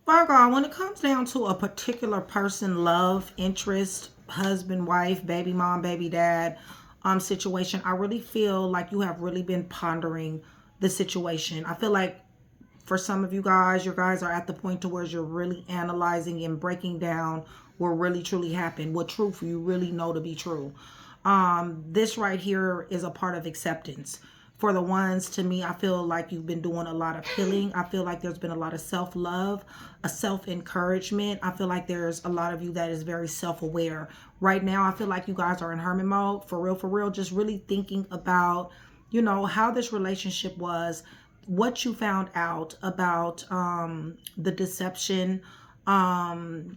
Virgo, when it comes down to a particular person, love, interest, husband, wife, baby mom, baby dad, situation, I really feel like you have really been pondering the situation. I feel like for some of you guys, are at the point to where you're really analyzing and breaking down what really truly happened, what truth you really know to be true. This right here is a part of acceptance. For the ones, to me, I feel like you've been doing a lot of healing. I feel like there's been a lot of self-love, a self-encouragement. I feel like there's a lot of you that is very self-aware. Right now, I feel like you guys are in hermit mode, for real, just really thinking about, you know, how this relationship was, what you found out about the deception, the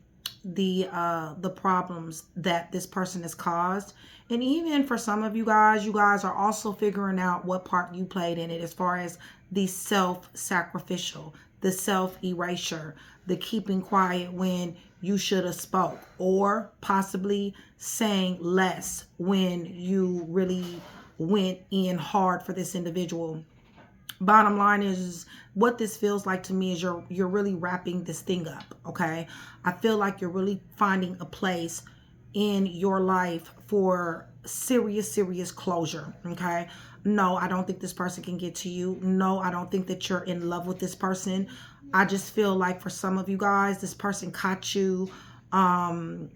problems that this person has caused. And even for some of you guys are also figuring out what part you played in it, as far as the self-sacrificial, the self-erasure, the keeping quiet when you should have spoke, or possibly saying less when you really went in hard for this individual. Bottom line is, what this feels like to me is you're really wrapping this thing up, okay? I feel like you're really finding a place in your life for serious closure, okay? No, I don't think this person can get to you. No, I don't think that you're in love with this person. I just feel like for some of you guys, this person caught you, caught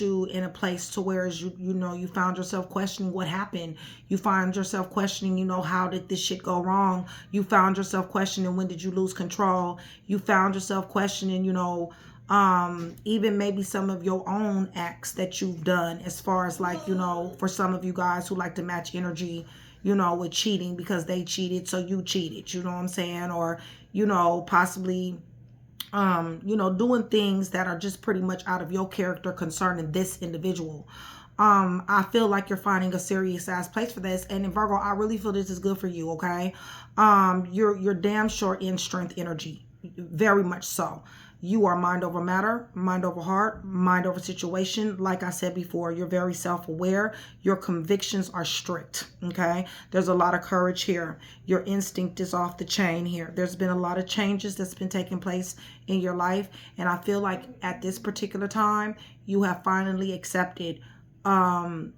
you in a place to where you found yourself questioning what happened. You find yourself questioning, how did this shit go wrong? You found yourself questioning, when did you lose control? You found yourself questioning, even maybe some of your own acts that you've done, as far as like, for some of you guys who like to match energy, with cheating, because they cheated, so you cheated, you know what I'm saying? Or, possibly doing things that are just pretty much out of your character concerning this individual. I feel like you're finding a serious ass place for this. And in Virgo, I really feel this is good for you, okay? You're damn sure in strength energy, very much so. You are mind over matter, mind over heart, mind over situation. Like I said before, you're very self-aware. Your convictions are strict, okay? There's a lot of courage here. Your instinct is off the chain here. There's been a lot of changes that's been taking place in your life. And I feel like at this particular time, you have finally accepted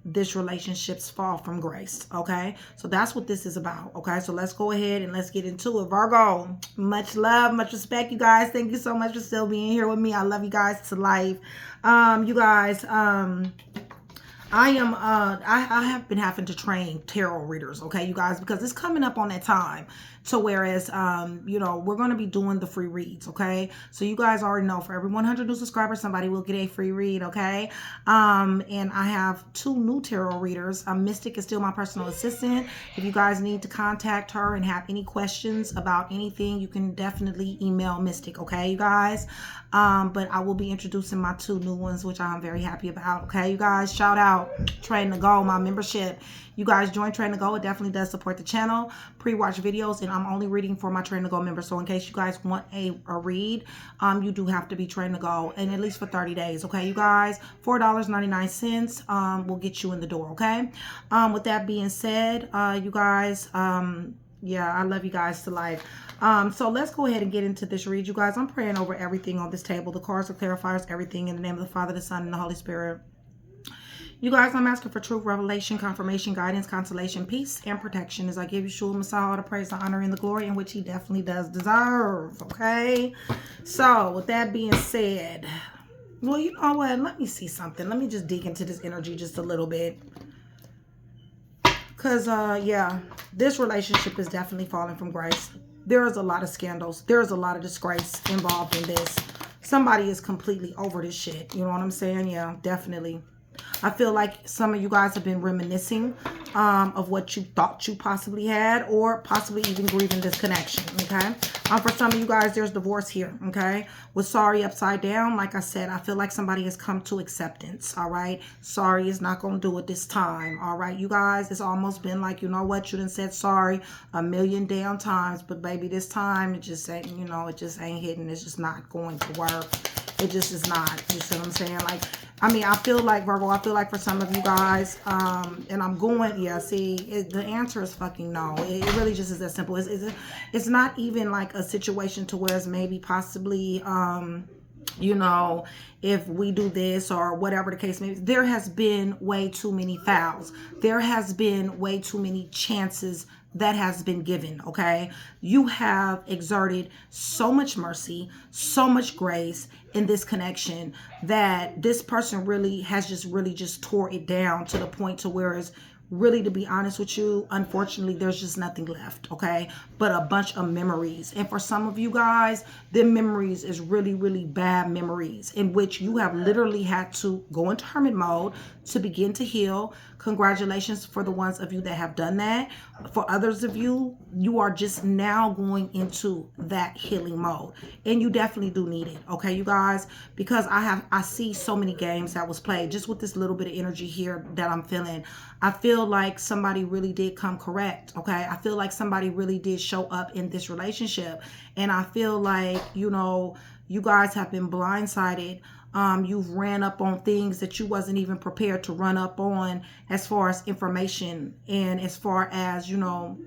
this relationship's fall from grace, okay? So that's what this is about, okay? So let's go ahead and let's get into it. Virgo, much love, much respect, you guys. Thank you so much for still being here with me. I love you guys to life. You guys, I have been having to train tarot readers, okay, you guys, because it's coming up on that time. So whereas, we're going to be doing the free reads, okay? So you guys already know, for every 100 new subscribers, somebody will get a free read, okay? And I have 2 new tarot readers. Mystic is still my personal assistant. If you guys need to contact her and have any questions about anything, you can definitely email Mystic, okay, you guys? But I will be introducing my 2 new ones, which I'm very happy about, okay, you guys? Shout out Train to Go, my membership. You guys join Train to Go. It definitely does support the channel. Pre-watch videos, and I'm only reading for my Train to Go members. So in case you guys want a read, you do have to be Train to Go, and at least for 30 days, okay, you guys? $4.99 will get you in the door, okay? With that being said, you guys, yeah, I love you guys to life. So let's go ahead and get into this read, you guys. I'm praying over everything on this table. The cards are clarifiers, everything, in the name of the Father, the Son, and the Holy Spirit. You guys, I'm asking for truth, revelation, confirmation, guidance, consolation, peace, and protection as I give Yeshua Messiah all the praise, the honor, and the glory in which he definitely does deserve, okay? So, with that being said, well, you know what? Let me see something. Let me just dig into this energy just a little bit. Because, yeah, this relationship is definitely falling from grace. There is a lot of scandals. There is a lot of disgrace involved in this. Somebody is completely over this shit. You know what I'm saying? Yeah, definitely. I feel like some of you guys have been reminiscing of what you thought you possibly had, or possibly even grieving this connection, okay? For some of you guys, there's divorce here, okay? With sorry upside down, like I said, I feel like somebody has come to acceptance, all right? Sorry is not going to do it this time, all right, you guys? It's almost been like, you know what? You done said sorry a million damn times, but baby, this time, it just ain't, it just ain't hitting. It's just not going to work. It just is not. You see what I'm saying? Like, I mean, I feel like, Virgo, I feel like for some of you guys, and I'm going, yeah, see, the answer is fucking no. It really just is that simple. It's not even like a situation to where it's maybe possibly, you know, if we do this or whatever the case may be. There has been way too many fouls. There has been way too many chances that has been given, okay? You have exerted so much mercy, so much grace in this connection that this person really has just tore it down to the point to where it's really, to be honest with you, unfortunately, there's just nothing left, okay? But a bunch of memories. And for some of you guys, the memories is really, really bad memories in which you have literally had to go into hermit mode to begin to heal. Congratulations for the ones of you that have done that. For others of you, you are just now going into that healing mode. And you definitely do need it, okay, you guys? Because I see so many games that was played just with this little bit of energy here that I'm feeling. I feel like somebody really did come correct, okay? I feel like somebody really did show up in this relationship. And I feel like, you know, you guys have been blindsided. You've ran up on things that you wasn't even prepared to run up on as far as information and as far as, you know,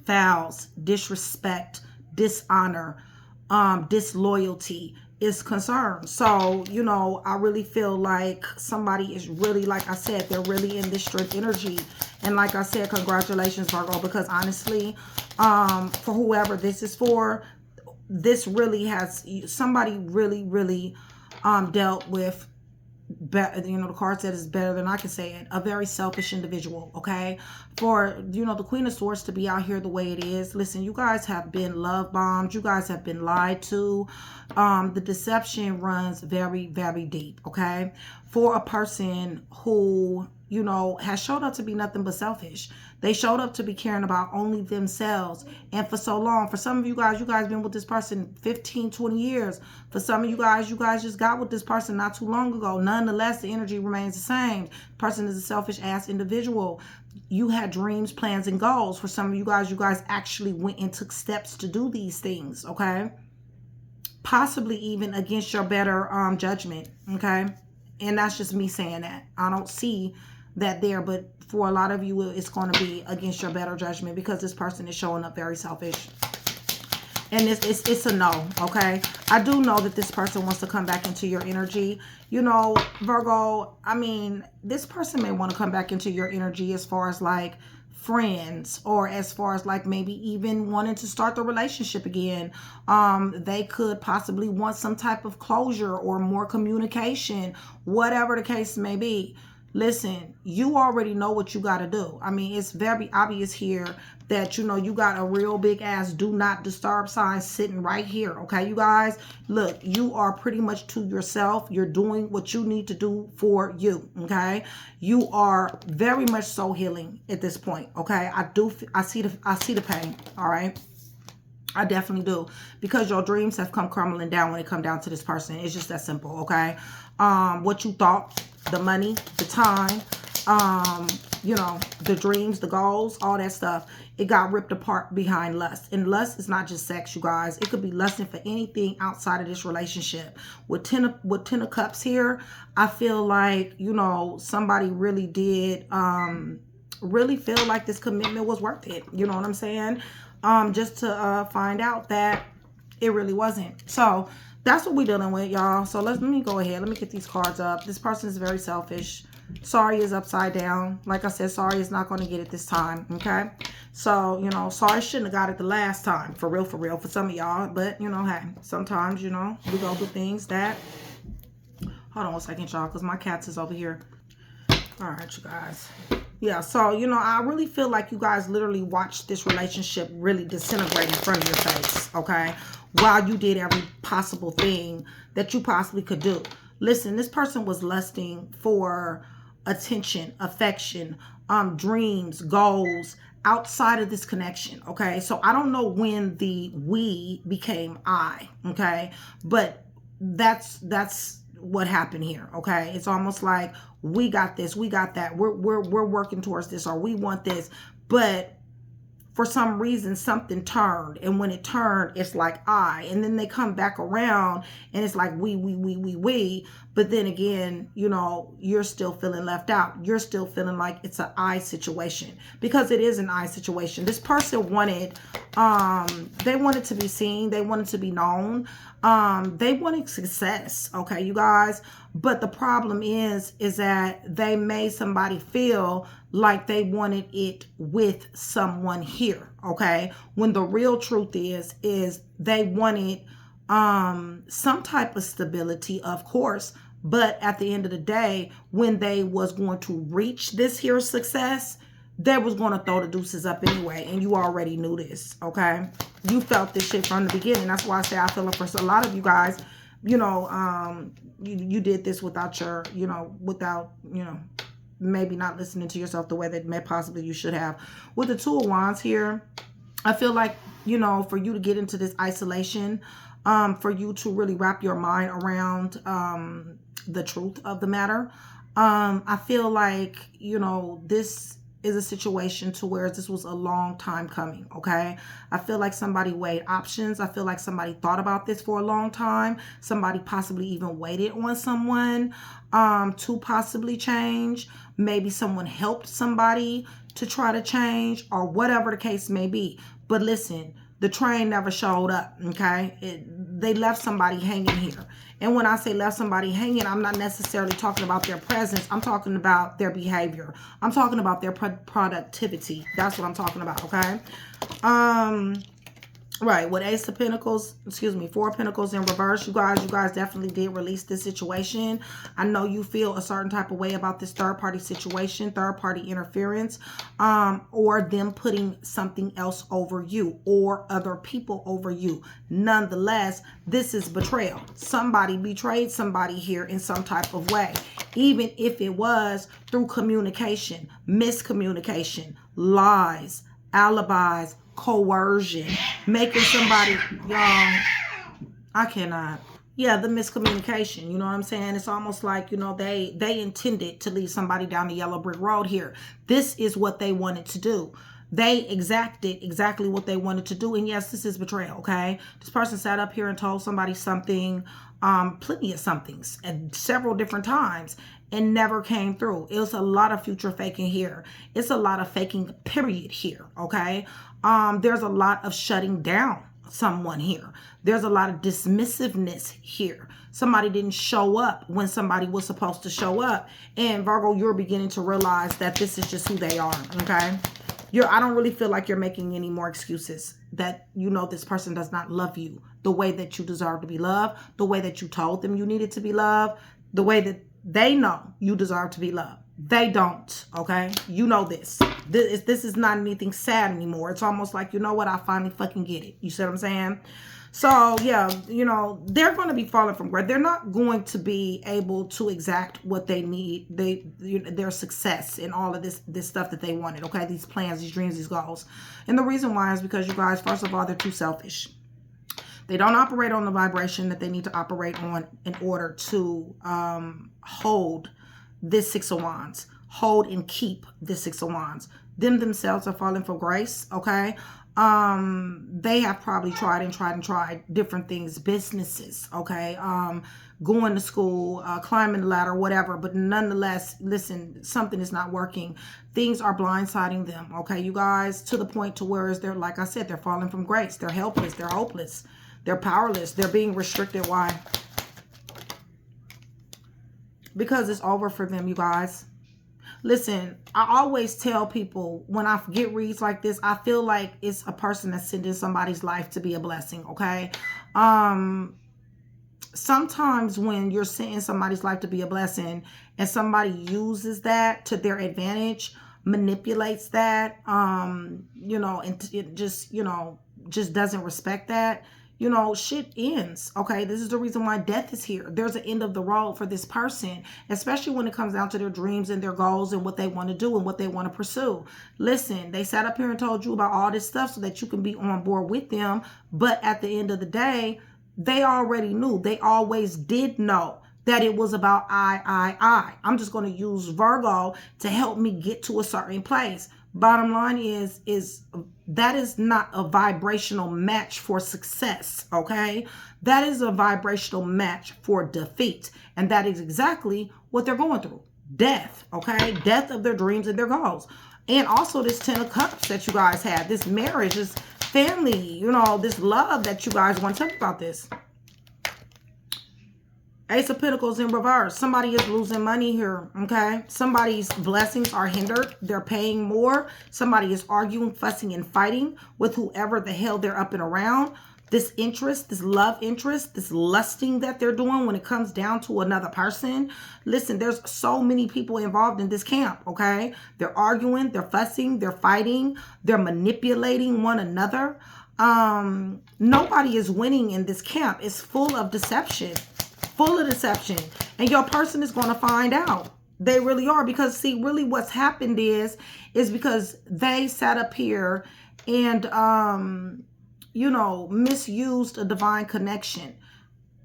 fouls, disrespect, dishonor, disloyalty is concerned. So, you know, I really feel like somebody is really, like I said, they're really in this strength energy. And like I said, congratulations, Virgo, because honestly, for whoever this is for, this really has, somebody really, really dealt with, you know, the card said is better than I can say it, a very selfish individual, okay? For, you know, the Queen of Swords to be out here the way it is, listen, you guys have been love bombed, you guys have been lied to. The deception runs very, very deep, okay? For a person who, you know, has showed up to be nothing but selfish. They showed up to be caring about only themselves. And for so long, for some of you guys been with this person 15, 20 years. For some of you guys just got with this person not too long ago. Nonetheless, the energy remains the same. The person is a selfish ass individual. You had dreams, plans, and goals. For some of you guys actually went and took steps to do these things, okay? Possibly even against your better judgment, okay? And that's just me saying that. I don't see that there, but for a lot of you, it's going to be against your better judgment because this person is showing up very selfish. And it's a no, okay? I do know that this person wants to come back into your energy. You know, Virgo, I mean, this person may want to come back into your energy as far as like friends, or as far as like maybe even wanting to start the relationship again. They could possibly want some type of closure or more communication, whatever the case may be. Listen, you already know what you got to do. I mean, it's very obvious here that, you know, you got a real big ass do not disturb sign sitting right here. Okay, you guys, look, you are pretty much to yourself. You're doing what you need to do for you. Okay, you are very much so healing at this point. Okay, I see the pain. All right. I definitely do, because your dreams have come crumbling down when it come down to this person. It's just that simple, okay? What you thought, the money, the time, you know, the dreams, the goals, all that stuff, it got ripped apart behind lust. And lust is not just sex, you guys. It could be lusting for anything outside of this relationship. With 10 of Cups here, I feel like, you know, somebody really did really feel like this commitment was worth it. You know what I'm saying? Just to find out that it really wasn't. So that's what we're dealing with, y'all. So let me go ahead. Let me get these cards up. This person is very selfish. Sorry is upside down. Like I said, sorry is not going to get it this time, okay? So, you know, sorry shouldn't have got it the last time. For real, for some of y'all. But, you know, hey, sometimes, you know, we go through things that... Hold on one second, y'all, because my cats is over here. All right, you guys. Yeah, so, you know, I really feel like you guys literally watched this relationship really disintegrate in front of your face, okay? While you did every possible thing that you possibly could do. Listen, this person was lusting for attention, affection, dreams, goals outside of this connection, okay? So I don't know when the we became I, okay? But that's what happened here, okay? It's almost like we got this, we got that, we're working towards this, or we want this. But for some reason something turned, and when it turned, it's like I, and then they come back around and it's like we, but then again, you know, you're still feeling left out. You're still feeling like it's an I situation, because it is an I situation. This person wanted, they wanted to be seen, they wanted to be known, they wanted success, okay, you guys. But the problem is that they made somebody feel like they wanted it with someone here, okay? When the real truth is they wanted some type of stability, of course, but at the end of the day, when they was going to reach this here success, they was going to throw the deuces up anyway, and you already knew this, okay? You felt this shit from the beginning. That's why I say I feel it for a lot of you guys. You know, you did this without your, you know, without, you know, maybe not listening to yourself the way that may possibly you should have. With the Two of Wands here, I feel like, you know, for you to get into this isolation, for you to really wrap your mind around the truth of the matter, I feel like, you know, this is a situation to where this was a long time coming, okay? I feel like somebody weighed options. I feel like somebody thought about this for a long time. Somebody possibly even waited on someone to possibly change. Maybe someone helped somebody to try to change, or whatever the case may be. But listen, the train never showed up, okay? They left somebody hanging here. And when I say left somebody hanging, I'm not necessarily talking about their presence. I'm talking about their behavior. I'm talking about their productivity. That's what I'm talking about, okay? Right, with Ace of Pentacles, excuse me, Four of Pentacles in reverse, you guys definitely did release this situation. I know you feel a certain type of way about this third-party situation, third-party interference, or them putting something else over you or other people over you. Nonetheless, this is betrayal. Somebody betrayed somebody here in some type of way, even if it was through communication, miscommunication, lies, alibis, coercion, making somebody, y'all, I cannot. Yeah, the miscommunication, you know what I'm saying? It's almost like, you know, they intended to lead somebody down the yellow brick road here. This is what they wanted to do. They exacted exactly what they wanted to do. And yes, this is betrayal, okay? This person sat up here and told somebody something, plenty of somethings at several different times, and never came through. It was a lot of future faking here. It's a lot of faking, period, here, okay? There's a lot of shutting down someone here. There's a lot of dismissiveness here. Somebody didn't show up when somebody was supposed to show up. And Virgo, you're beginning to realize that this is just who they are, okay? I don't really feel like you're making any more excuses that, you know, this person does not love you the way that you deserve to be loved, the way that you told them you needed to be loved, the way that they know you deserve to be loved. They don't, okay? You know this. This is not anything sad anymore. It's almost like, you know what, I finally fucking get it. You see what I'm saying? So, yeah, you know, they're going to be falling from grace. They're not going to be able to exact what they need, their success and all of this stuff that they wanted, okay? These plans, these dreams, these goals. And the reason why is because, you guys, first of all, they're too selfish. They don't operate on the vibration that they need to operate on in order to hold this Six of Wands. Hold and keep this Six of Wands. Them themselves are falling from grace, okay? They have probably tried different things, businesses, okay? Going to school, climbing the ladder, whatever. But nonetheless, listen, something is not working. Things are blindsiding them, okay, you guys? To the point to where they're, like I said, they're falling from grace. They're helpless. They're hopeless. They're powerless. They're being restricted. Why? Because it's over for them, you guys. Listen, I always tell people when I get reads like this, I feel like it's a person that's sent in somebody's life to be a blessing, okay? Sometimes when you're sent in somebody's life to be a blessing and somebody uses that to their advantage, manipulates that, you know, and it just, you know, just doesn't respect that, you know, shit ends, okay? This is the reason why death is here. There's an end of the road for this person, especially when it comes down to their dreams and their goals and what they want to do and what they want to pursue. Listen, they sat up here and told you about all this stuff so that you can be on board with them, but at the end of the day, they already knew. They always did know that it was about I. I'm just going to use Virgo to help me get to a certain place. Bottom line is that is not a vibrational match for success, okay? That is a vibrational match for defeat. And that is exactly what they're going through. Death, okay? Death of their dreams and their goals. And also this 10 of Cups that you guys have. This marriage, this family, you know, this love that you guys want. Tell me about this. Ace of Pentacles in reverse. Somebody is losing money here, okay? Somebody's blessings are hindered. They're paying more. Somebody is arguing, fussing, and fighting with whoever the hell they're up and around. This interest, this love interest, this lusting that they're doing when it comes down to another person. Listen, there's so many people involved in this camp, okay? They're arguing, they're fussing, they're fighting, they're manipulating one another. Nobody is winning in this camp. It's full of deception. Full of deception. And your person is going to find out. They really are. Because, see, really what's happened is because they sat up here and, you know, misused a divine connection.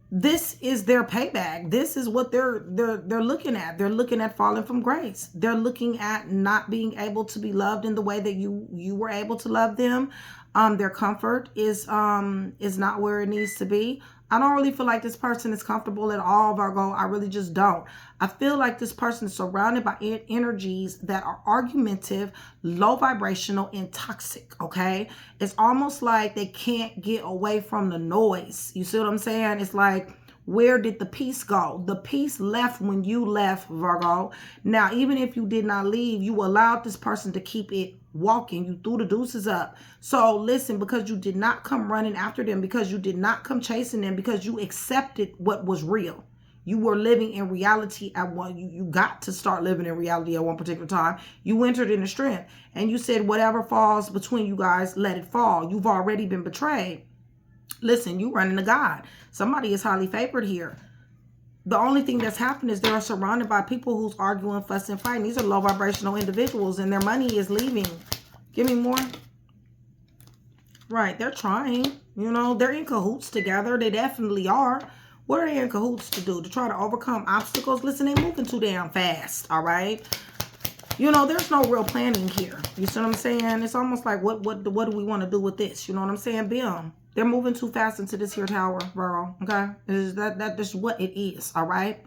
This is their payback. This is what they're looking at. They're looking at falling from grace. They're looking at not being able to be loved in the way that you were able to love them. Their comfort is not where it needs to be. I don't really feel like this person is comfortable at all, Virgo. I really just don't. I feel like this person is surrounded by energies that are argumentative, low vibrational, and toxic, okay? It's almost like they can't get away from the noise. You see what I'm saying? It's like, where did the peace go? The peace left when you left, Virgo. Now, even if you did not leave, you allowed this person to keep it walking. You threw the deuces up. So listen, because you did not come running after them, because you did not come chasing them, because you accepted what was real. You were living in reality at one. You got to start living in reality at one particular time. You entered into strength and you said, whatever falls between you guys, let it fall. You've already been betrayed. Listen, you running to God. Somebody is highly favored here. The only thing that's happened is they're surrounded by people who's arguing, fussing, fighting. These are low vibrational individuals and their money is leaving. Give me more. Right, they're trying. You know, they're in cahoots together. They definitely are. What are they in cahoots to do? To try to overcome obstacles? Listen, they're moving too damn fast, all right? You know, there's no real planning here. You see what I'm saying? It's almost like, what do we want to do with this? You know what I'm saying? Bim. They're moving too fast into this here tower, Virgo, okay? That's what it is, all right?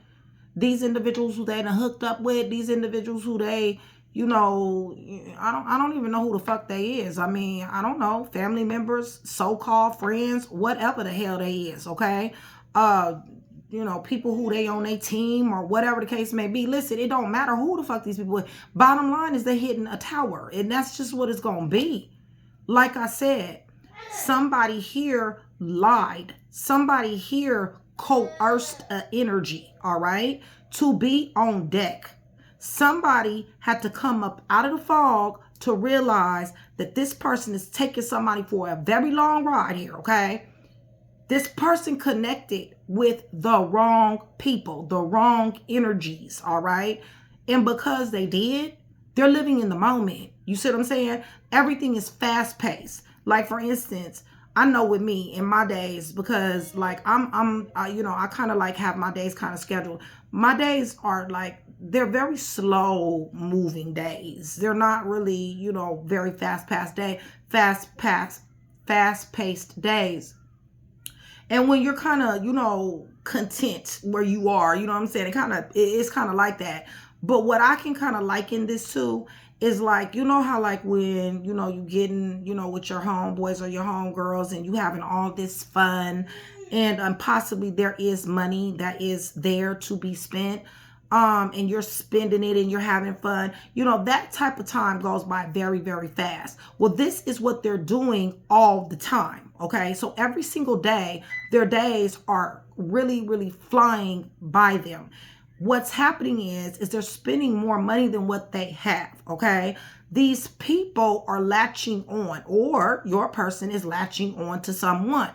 These individuals who they done hooked up with, these individuals who they, you know, I don't even know who the fuck they is. I mean, I don't know. Family members, so-called friends, whatever the hell they is, okay? You know, people who they on their team or whatever the case may be. Listen, it don't matter who the fuck these people are. Bottom line is they're hitting a tower, and that's just what it's going to be. Like I said, somebody here lied. Somebody here coerced an energy, all right, to be on deck. Somebody had to come up out of the fog to realize that this person is taking somebody for a very long ride here, okay? This person connected with the wrong people, the wrong energies, all right? And because they did, they're living in the moment. You see what I'm saying? Everything is fast-paced. Like, for instance, I know with me in my days, because like you know, I kind of like have my days kind of scheduled. My days are like, they're very slow moving days. They're not really, you know, very fast-paced days. And when you're kind of, you know, content where you are, you know what I'm saying? It's kind of like that. But what I can kind of liken this to is like, you know how like when, you know, you getting, you know, with your homeboys or your homegirls and you having all this fun and possibly there is money that is there to be spent. And you're spending it and you're having fun. You know, that type of time goes by very, very fast. Well, this is what they're doing all the time. Okay. So every single day, their days are really, really flying by them. What's happening is they're spending more money than what they have. Okay. These people are latching on, or your person is latching on to someone.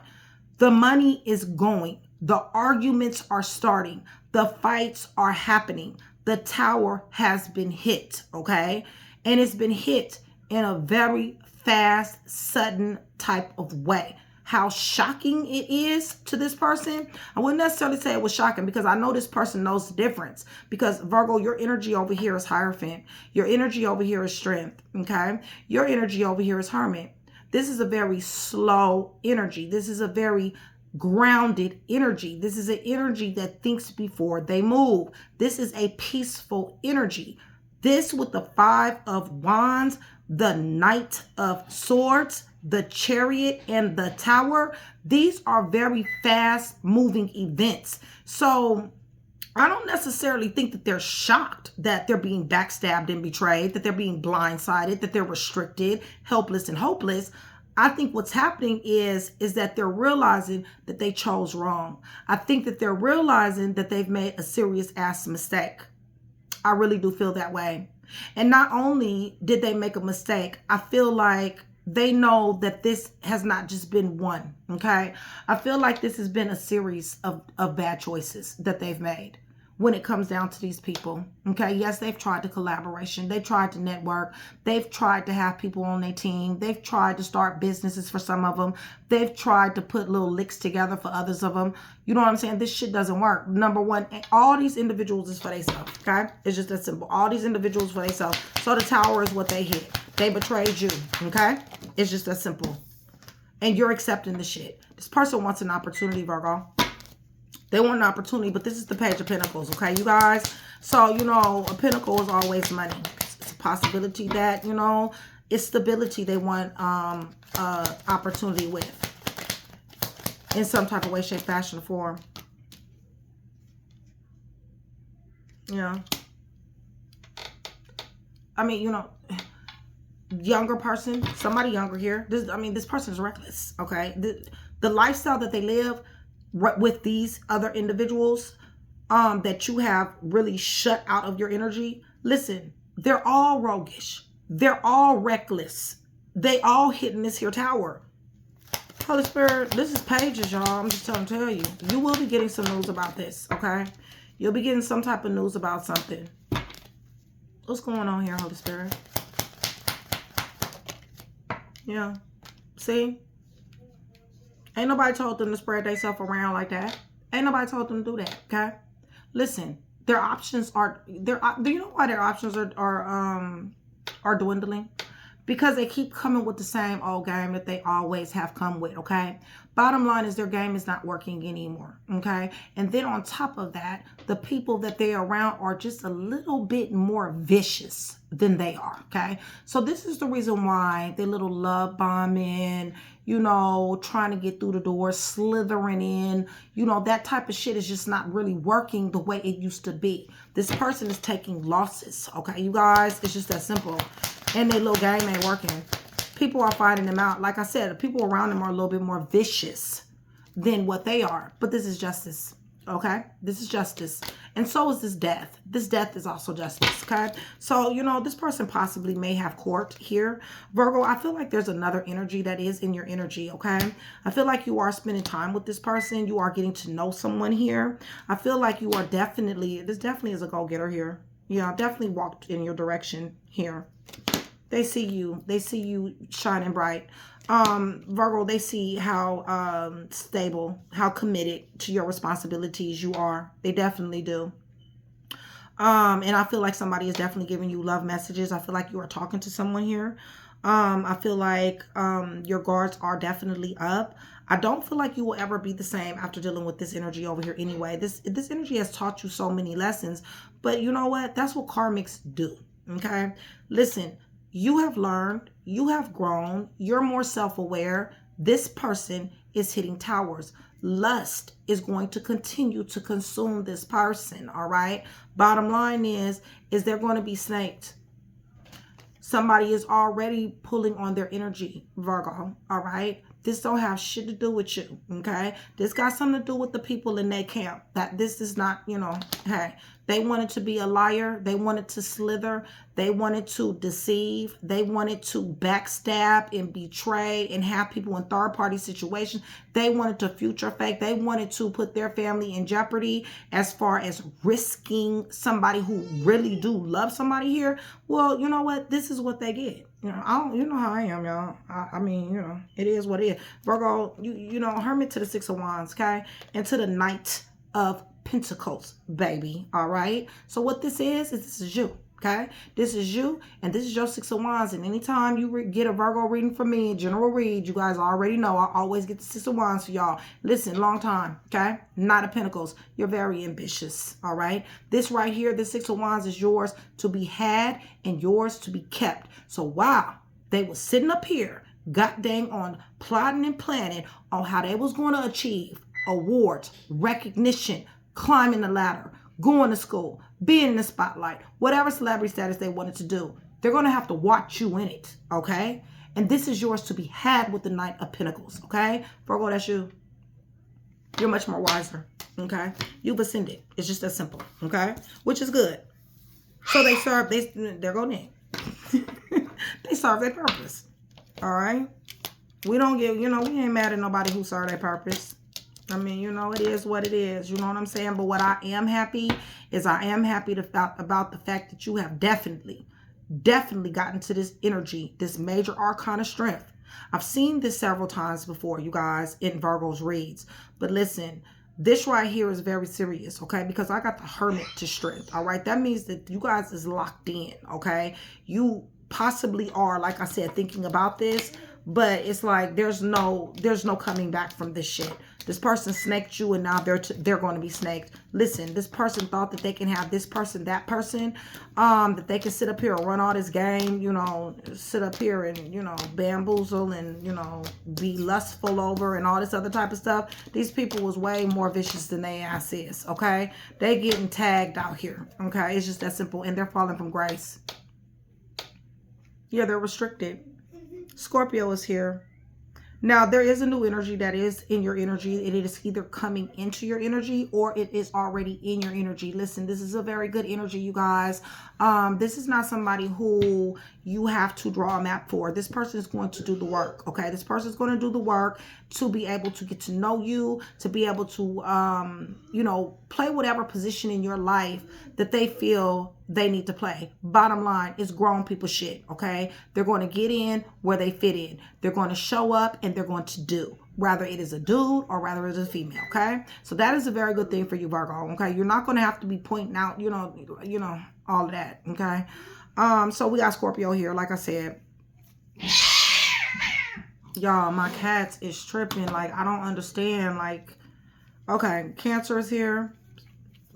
The money is going. The arguments are starting. The fights are happening. The tower has been hit, okay? And it's been hit in a very fast, sudden type of way. how shocking it is to this person. I wouldn't necessarily say it was shocking because I know this person knows the difference. Because Virgo, your energy over here is Hierophant. Your energy over here is Strength, okay? Your energy over here is Hermit. This is a very slow energy. This is a very grounded energy. This is an energy that thinks before they move. This is a peaceful energy. This with the 5 of Wands, the Knight of Swords, the Chariot, and the Tower. These are very fast moving events. So I don't necessarily think that they're shocked that they're being backstabbed and betrayed, that they're being blindsided, that they're restricted, helpless, and hopeless. I think what's happening is that they're realizing that they chose wrong. I think that they're realizing that they've made a serious ass mistake. I really do feel that way. And not only did they make a mistake, I feel like they know that this has not just been one, okay? I feel like this has been a series of bad choices that they've made when it comes down to these people, okay? Yes, they've tried to collaboration. They've tried to network. They've tried to have people on their team. They've tried to start businesses for some of them. They've tried to put little licks together for others of them. You know what I'm saying? This shit doesn't work. Number one, all these individuals is for themselves, okay? It's just that simple. All these individuals for themselves. So the Tower is what they hit. They betrayed you, okay? It's just that simple. And you're accepting the shit. This person wants an opportunity, Virgo. They want an opportunity, but this is the Page of Pentacles, okay, you guys? So, you know, a pentacle is always money. It's a possibility that, you know, it's stability they want opportunity with in some type of way, shape, fashion, or form. You know? I mean, you know, younger person, somebody younger here. This person is reckless, okay? The lifestyle that they live with these other individuals that you have really shut out of your energy. Listen, they're all roguish. They're all reckless. They all hitting this here Tower. Holy Spirit, this is Pages, y'all. I'm just trying to tell you. You will be getting some news about this, okay? You'll be getting some type of news about something. What's going on here, Holy Spirit? Yeah. See? Ain't nobody told them to spread themselves around like that. Ain't nobody told them to do that, okay? Listen, their options are, do you know why their options are dwindling? Because they keep coming with the same old game that they always have come with, okay? Bottom line is their game is not working anymore, okay? And then on top of that, the people that they're around are just a little bit more vicious than they are, okay? So this is the reason why they little love bombing, you know, trying to get through the door, slithering in, you know, that type of shit is just not really working the way it used to be. This person is taking losses, okay, you guys? It's just that simple. And their little game ain't working. People are finding them out. Like I said, the people around them are a little bit more vicious than what they are. But this is justice, okay? This is justice. And so is this death. This death is also justice, okay? So, you know, this person possibly may have court here. Virgo, I feel like there's another energy that is in your energy, okay? I feel like you are spending time with this person. You are getting to know someone here. I feel like you are definitely, this definitely is a go-getter here. Yeah, definitely walked in your direction here. They see you shining bright. Virgo, they see how stable, how committed to your responsibilities you are. They definitely do. And I feel like somebody is definitely giving you love messages. I feel like you are talking to someone here. I feel like your guards are definitely up. I don't feel like you will ever be the same after dealing with this energy over here anyway. This energy has taught you so many lessons. But you know what? That's what karmics do, okay? Listen. You have learned, you have grown, you're more self-aware. This person is hitting towers. Lust is going to continue to consume this person, all right? Bottom line is they're going to be snaked. Somebody is already pulling on their energy, Virgo, all right? This don't have shit to do with you, okay? This got something to do with the people in their camp. That this is not, you know, hey, they wanted to be a liar. They wanted to slither. They wanted to deceive. They wanted to backstab and betray and have people in third-party situations. They wanted to future fake. They wanted to put their family in jeopardy as far as risking somebody who really do love somebody here. Well, you know what? This is what they get. You know, you know how I am, y'all. I mean, you know, it is what it is. Virgo, you know, Hermit to the Six of Wands, okay? And to the Knight of Pentacles, baby, all right? So what this is this is you, okay? This is you, and this is your Six of Wands. And anytime you get a Virgo reading from me, a general read, you guys already know I always get the Six of Wands for y'all. Listen, long time, okay? Knight of Pentacles, you're very ambitious, all right? This right here, this Six of Wands is yours to be had and yours to be kept. So wow, they were sitting up here, god dang on plotting and planning on how they was going to achieve awards, recognition, climbing the ladder, going to school, being in the spotlight, whatever celebrity status they wanted to do. They're going to have to watch you in it, okay? And this is yours to be had with the Knight of Pentacles, okay? Virgo, that's you. You're much more wiser, okay? You've ascended. It's just that simple, okay? Which is good. So they serve, they're going in. They serve their purpose, all right? We don't give, you know, we ain't mad at nobody who serve their purpose. I mean, you know, it is what it is. You know what I'm saying? But what I am happy is I am happy about the fact that you have definitely gotten to this energy, this major arcana strength. I've seen this several times before, you guys, in Virgo's reads. But listen, this right here is very serious, okay? Because I got the Hermit to strength, all right? That means that you guys is locked in, okay? You possibly are, like I said, thinking about this, but it's like there's no coming back from this shit. This person snaked you, and now they're going to be snaked. Listen, this person thought that they can have this person, that person, that they can sit up here and run all this game, you know, sit up here and, you know, bamboozle and, you know, be lustful over and all this other type of stuff. These people was way more vicious than they ass is, okay? They getting tagged out here, okay? It's just that simple, and they're falling from grace. Yeah, they're restricted. Scorpio is here. Now, there is a new energy that is in your energy. It is either coming into your energy or it is already in your energy. Listen, this is a very good energy, you guys. This is not somebody who you have to draw a map for. This person is going to do the work, okay? This person is going to do the work to be able to get to know you, to be able to, you know, play whatever position in your life that they feel they need to play. Bottom line, it's grown people shit, okay? They're going to get in where they fit in. They're going to show up and they're going to do, whether it is a dude or whether it's a female, okay? So that is a very good thing for you, Virgo, okay? You're not going to have to be pointing out, you know, all of that, okay? So we got Scorpio here, like I said. Y'all, my cats is tripping. Like, I don't understand. Like, okay, Cancer is here.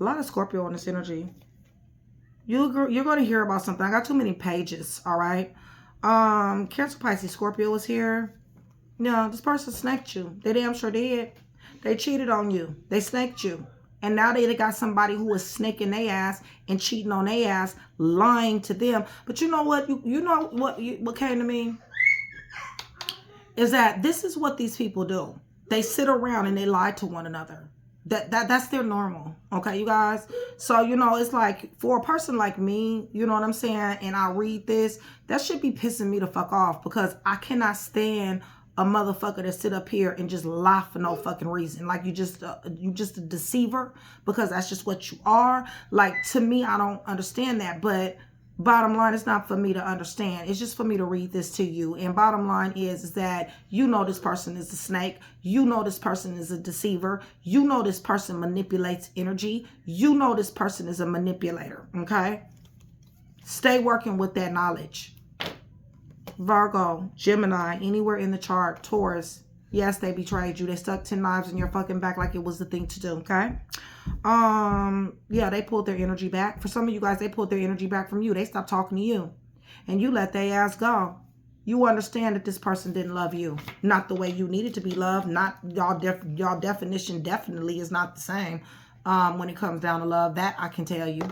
A lot of Scorpio in this energy. You're going to hear about something. I got too many pages, all right? Cancer, Pisces, Scorpio is here. No, this person snaked you. They damn sure did. They cheated on you. They snaked you. And now they got somebody who is snaking their ass and cheating on their ass, lying to them. But you know what? You know what came to me? Is that this is what these people do. They sit around and they lie to one another. That's their normal, okay, you guys? So, you know, it's like for a person like me, you know what I'm saying, and I read this, that should be pissing me the fuck off, because I cannot stand a motherfucker that sit up here and just lie for no fucking reason. Like, you just a deceiver, because that's just what you are. Like, to me, I don't understand that, but bottom line, it's not for me to understand. It's just for me to read this to you. And bottom line is that you know this person is a snake. You know this person is a deceiver. You know this person manipulates energy. You know this person is a manipulator, okay? Stay working with that knowledge. Virgo, Gemini, anywhere in the chart, Taurus. Yes, they betrayed you. They stuck 10 knives in your fucking back like it was the thing to do, okay? Yeah, they pulled their energy back. For some of you guys, they pulled their energy back from you. They stopped talking to you. And you let their ass go. You understand that this person didn't love you. Not the way you needed to be loved. Not y'all definition definitely is not the same when it comes down to love. That I can tell you.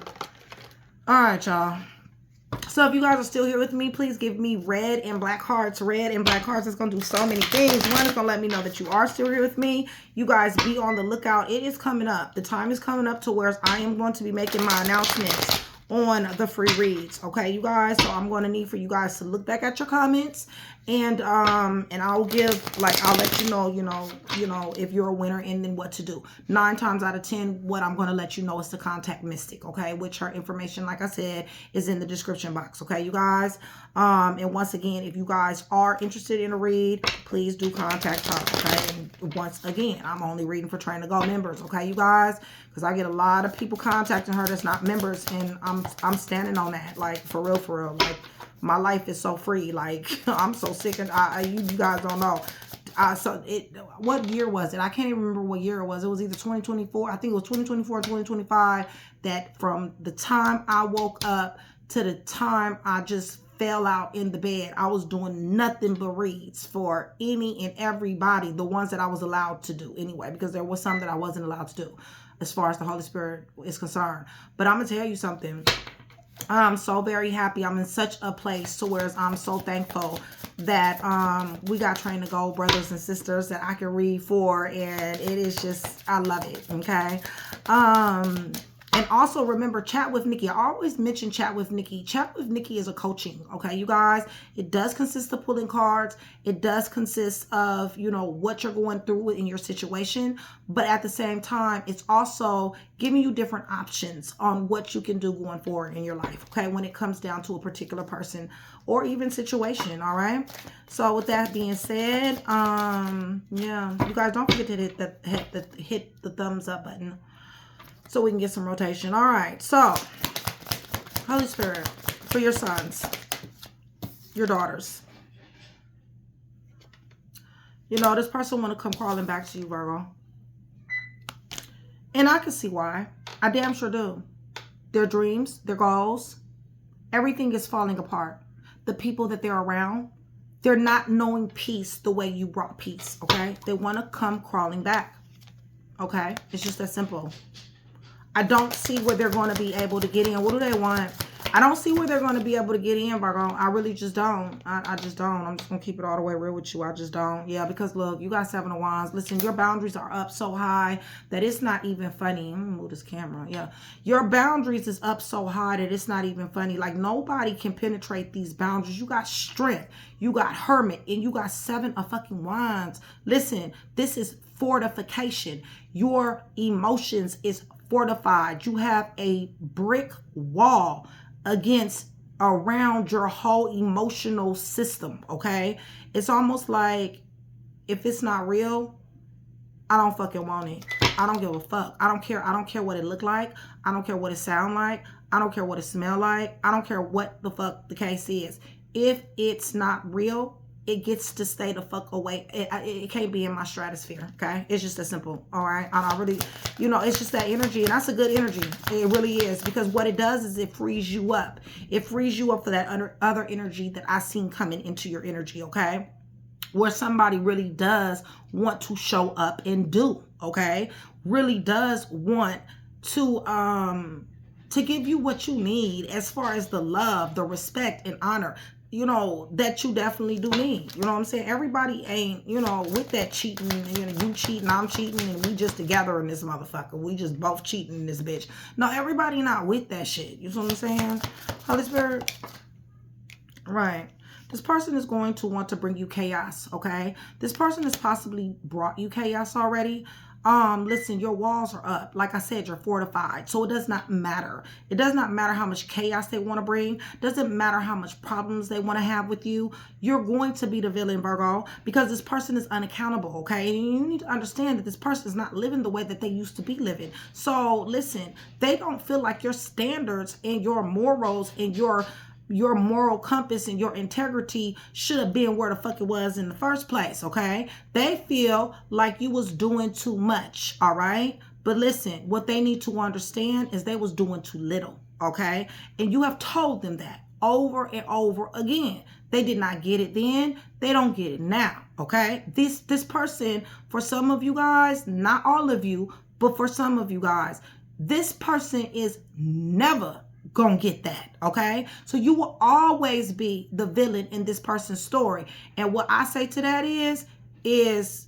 All right, y'all. So if you guys are still here with me, please give me red and black hearts. Red and black hearts is going to do so many things. One is going to let me know that you are still here with me. You guys be on the lookout. It is coming up. The time is coming up to where I am going to be making my announcements on the free reads. Okay, you guys? So I'm going to need for you guys to look back at your comments And I'll give, like, I'll let you know, if you're a winner and then what to do. 9 times out of 10, what I'm going to let you know is to contact Mystic, okay? Which her information, like I said, is in the description box, okay, you guys? And once again, if you guys are interested in a read, please do contact her, okay? And once again, I'm only reading for Train to Go members, okay, you guys? Because I get a lot of people contacting her that's not members, and I'm standing on that, like, for real, like, my life is so free. Like, I'm so sick. And you guys don't know. What year was it? I can't even remember what year it was. It was either 2024. I think it was 2024 or 2025. That from the time I woke up to the time I just fell out in the bed, I was doing nothing but reads for any and everybody. The ones that I was allowed to do anyway, because there was some that I wasn't allowed to do as far as the Holy Spirit is concerned. But I'm going to tell you something. I'm so very happy. I'm in such a place to where I'm so thankful that we got Train to Go brothers and sisters that I can read for, and it is just, I love it, okay? And also remember, Chat with Nikki. I always mention Chat with Nikki. Chat with Nikki is a coaching, okay, you guys? It does consist of pulling cards. It does consist of, what you're going through in your situation. But at the same time, it's also giving you different options on what you can do going forward in your life, okay, when it comes down to a particular person or even situation, all right? So with that being said, yeah, you guys don't forget to hit the thumbs up button, so we can get some rotation. All right, so Holy Spirit, for your sons, your daughters. This person want to come crawling back to you, Virgo. And I can see why. I damn sure do. Their dreams, their goals, everything is falling apart. The people that they're around, they're not knowing peace the way you brought peace, okay? They want to come crawling back, okay? It's just that simple. I don't see where they're going to be able to get in. What do they want? I don't see where they're going to be able to get in, Virgo. I really just don't. I just don't. I'm just going to keep it all the way real with you. I just don't. Yeah, because look, you got 7 of Wands. Listen, your boundaries are up so high that it's not even funny. I'm going to move this camera. Yeah. Your boundaries is up so high that it's not even funny. Like, nobody can penetrate these boundaries. You got strength. You got Hermit. And you got 7 of fucking Wands. Listen, this is fortification. Your emotions is fortified. You have a brick wall around your whole emotional system, okay? It's almost like, if it's not real, I don't fucking want it. I don't give a fuck. I don't care. I don't care what it look like. I don't care what it sound like. I don't care what it smell like. I don't care what the fuck the case is. If it's not real, it gets to stay the fuck away. It can't be in my stratosphere, okay? It's just that simple, all right? I don't really, it's just that energy, and that's a good energy. It really is, because what it does is it frees you up. It frees you up for that other energy that I seen coming into your energy, okay? Where somebody really does want to show up and do, okay? Really does want to give you what you need as far as the love, the respect, and honor, that you definitely do need. You know what I'm saying? Everybody ain't, with that cheating, you cheating, I'm cheating, and we just together in this motherfucker. We just both cheating in this bitch. No, everybody not with that shit. You know what I'm saying? Holy Spirit. Right. This person is going to want to bring you chaos, okay? This person has possibly brought you chaos already. Listen, your walls are up. Like I said, you're fortified. So it does not matter. It does not matter how much chaos they want to bring. Doesn't matter how much problems they want to have with you. You're going to be the villain, Virgo, because this person is unaccountable, okay? And you need to understand that this person is not living the way that they used to be living. So listen, they don't feel like your standards and your morals and your moral compass and your integrity should have been where the fuck it was in the first place, okay? They feel like you was doing too much, all right? But listen, what they need to understand is they was doing too little, okay? And you have told them that over and over again. They did not get it then. They don't get it now, okay? This person, for some of you guys, not all of you, but for some of you guys, this person is never gonna get that, okay? So you will always be the villain in this person's story. And what I say to that is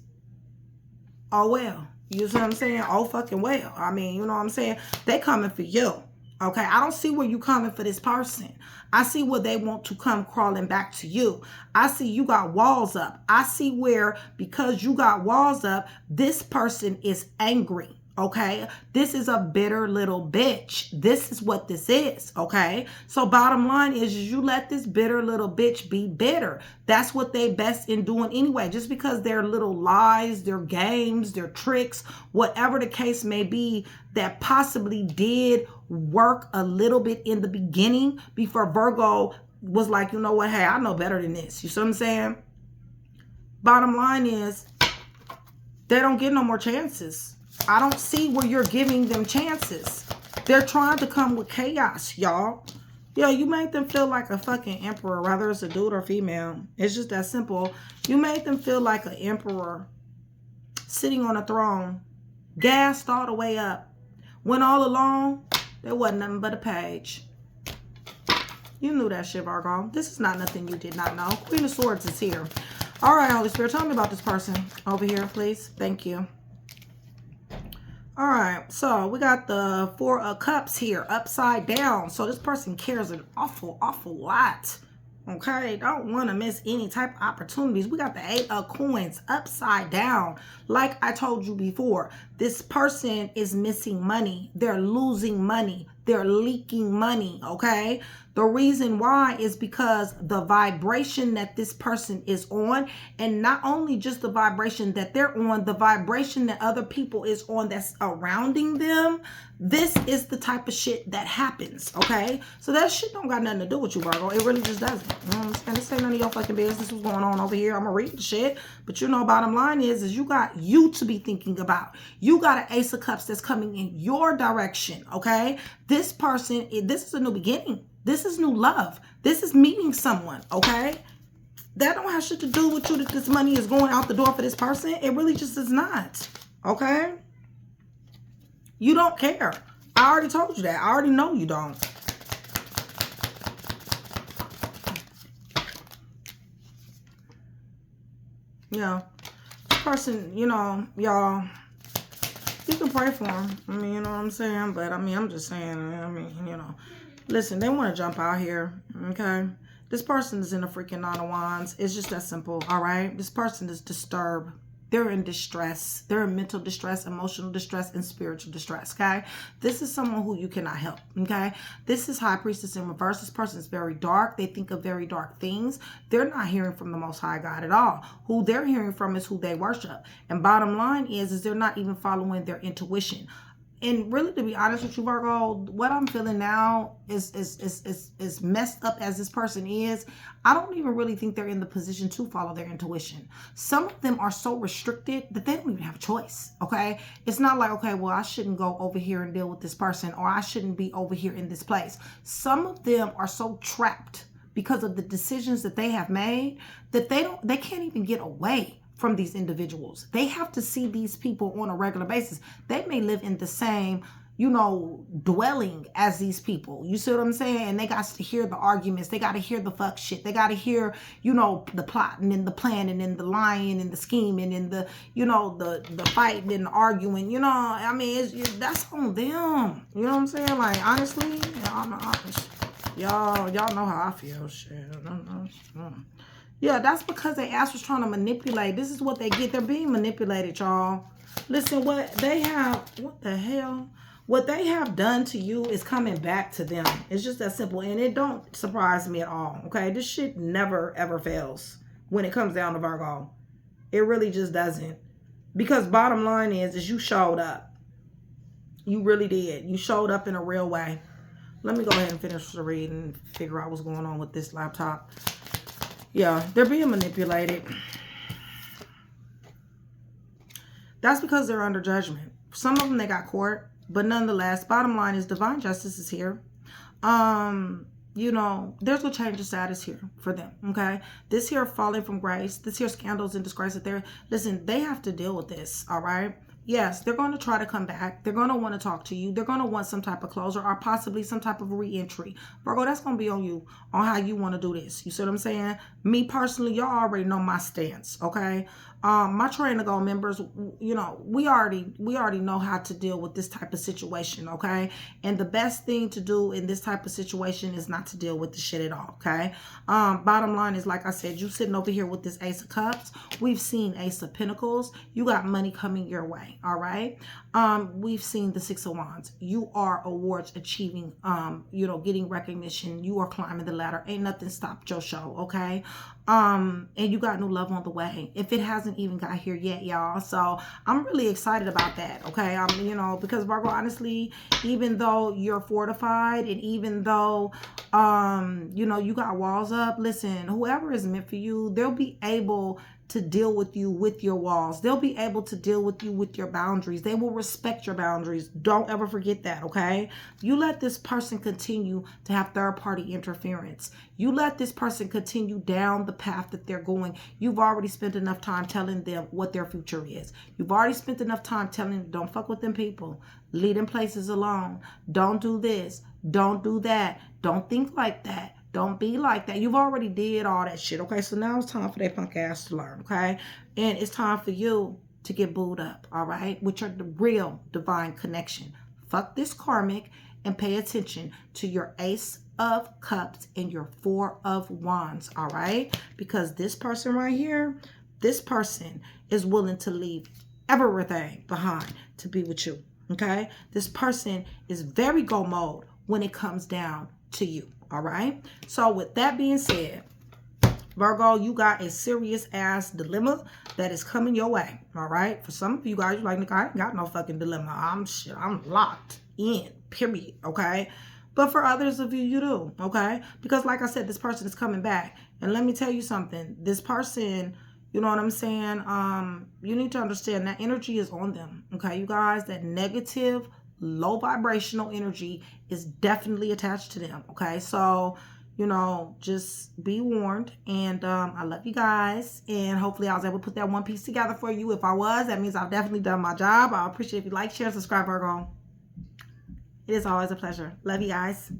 oh well. You know what I'm saying? Oh fucking well. I mean, you know what I'm saying? They coming for you, Okay, I don't see where you coming for this person. I see where they want to come crawling back to you. I see you got walls up. I see where, because you got walls up, this person is angry. Okay, this is a bitter little bitch. This is what this is. Okay, so bottom line is you let this bitter little bitch be bitter. That's what they best in doing anyway. Just because their little lies, their games, their tricks, whatever the case may be, that possibly did work a little bit in the beginning before Virgo was like, you know what, hey, I know better than this. You see what I'm saying? Bottom line is they don't get no more chances. I don't see where you're giving them chances. They're trying to come with chaos, y'all. Yeah, you made them feel like a fucking emperor, whether it's a dude or female. It's just that simple. You made them feel like an emperor sitting on a throne, gassed all the way up, when all along there wasn't nothing but a page. You knew that shit, Virgo. This is not nothing you did not know. Queen of Swords is here. All right, Holy Spirit, tell me about this person over here, please. Thank you. All right, so we got the Four of Cups here, upside down. So this person cares an awful lot. Okay, don't want to miss any type of opportunities. We got the Eight of Coins upside down. Like I told you before, this person is missing money. They're losing money. They're leaking money, okay? The reason why is because the vibration that this person is on, and not only just the vibration that they're on, the vibration that other people is on that's surrounding them. This is the type of shit that happens, okay? So that shit don't got nothing to do with you, Virgo. It really just doesn't. You know what I'm saying? This ain't none of your fucking business what's going on over here. I'm gonna read the shit. But you know, bottom line is you got you to be thinking about. You got an Ace of Cups that's coming in your direction, okay? This person, this is a new beginning. This is new love. This is meeting someone, okay? That don't have shit to do with you that this money is going out the door for this person. It really just is not, okay? You don't care. I already told you that. I already know you don't. Yeah. This person, you know, y'all, you can pray for them. I mean, you know what I'm saying? But, I mean, I'm just saying, I mean, you know. Listen, they want to jump out here, okay? This person is in a freaking Nine of Wands. It's just that simple, all right? This person is disturbed. They're in distress. They're in mental distress, emotional distress, and spiritual distress, okay? This is someone who you cannot help, okay? This is High Priestess in reverse. This person is very dark. They think of very dark things. They're not hearing from the Most High God at all. Who they're hearing from is who they worship. And bottom line is they're not even following their intuition. And really, to be honest with you, Virgo, what I'm feeling now is messed up as this person is. I don't even really think they're in the position to follow their intuition. Some of them are so restricted that they don't even have a choice, okay? It's not like, okay, well, I shouldn't go over here and deal with this person, or I shouldn't be over here in this place. Some of them are so trapped because of the decisions that they have made that they can't even get away from these individuals. They have to see these people on a regular basis. They may live in the same, you know, dwelling as these people. You see what I'm saying? And they got to hear the arguments. They got to hear the fuck shit. They got to hear, you know, the plotting and the planning and the lying and the scheming and the, you know, the fighting and the arguing. You know, I mean, that's on them. You know what I'm saying? Like, honestly, y'all know how I feel. Shit. Yeah, that's because their ass was trying to manipulate. This is what they get. They're being manipulated, y'all. Listen, what the hell? What they have done to you is coming back to them. It's just that simple. And it don't surprise me at all, okay? This shit never, ever fails when it comes down to Virgo. It really just doesn't. Because bottom line is you showed up. You really did. You showed up in a real way. Let me go ahead and finish the read and figure out what's going on with this laptop. Yeah, they're being manipulated. That's because they're under judgment. Some of them, they got caught. But nonetheless, bottom line is divine justice is here. You know, there's a change of status here for them, okay? This here falling from grace, this here scandals and disgrace that they're, listen, they have to deal with this, all right? Yes, they're going to try to come back. They're going to want to talk to you. They're going to want some type of closure or possibly some type of re-entry. Virgo, that's going to be on you, on how you want to do this. You see what I'm saying? Me personally, y'all already know my stance, okay? My Train to Go members, you know, we already know how to deal with this type of situation, okay? And the best thing to do in this type of situation is not to deal with the shit at all, okay? Bottom line is, like I said, you sitting over here with this Ace of Cups. We've seen Ace of Pentacles. You got money coming your way, all right? We've seen the Six of Wands. You are awards achieving, you know, getting recognition. You are climbing the ladder. Ain't nothing stopped your show, okay? And you got new love on the way. If it hasn't even got here yet, y'all. So I'm really excited about that, okay? You know, because Virgo, honestly, even though you're fortified and even though, you know, you got walls up, listen, whoever is meant for you, they'll be able to deal with you with your walls. They'll be able to deal with you with your boundaries. They will respect your boundaries. Don't ever forget that, okay? You let this person continue to have third-party interference. You let this person continue down the path that they're going. You've already spent enough time telling them what their future is. You've already spent enough time telling them, don't fuck with them people. Leave them places alone. Don't do this. Don't do that. Don't think like that. Don't be like that. You've already did all that shit, okay? So now it's time for that punk ass to learn, okay? And it's time for you to get booed up, all right? With your real divine connection. Fuck this karmic and pay attention to your Ace of Cups and your Four of Wands, all right? Because this person right here, this person is willing to leave everything behind to be with you, okay? This person is very go mode when it comes down to you. All right. So with that being said, Virgo, you got a serious ass dilemma that is coming your way. All right. For some of you guys, you're like, Nick, I ain't got no fucking dilemma. I'm locked in, period. Okay. But for others of you, you do. Okay. Because like I said, this person is coming back. And let me tell you something. This person, you know what I'm saying? You need to understand that energy is on them. Okay, you guys, that negative, low vibrational energy is definitely attached to them, okay? So, you know, just be warned. And I love you guys. And hopefully I was able to put that one piece together for you. If I was, that means I've definitely done my job. I appreciate if you like, share, subscribe, Virgo. It is always a pleasure. Love you guys.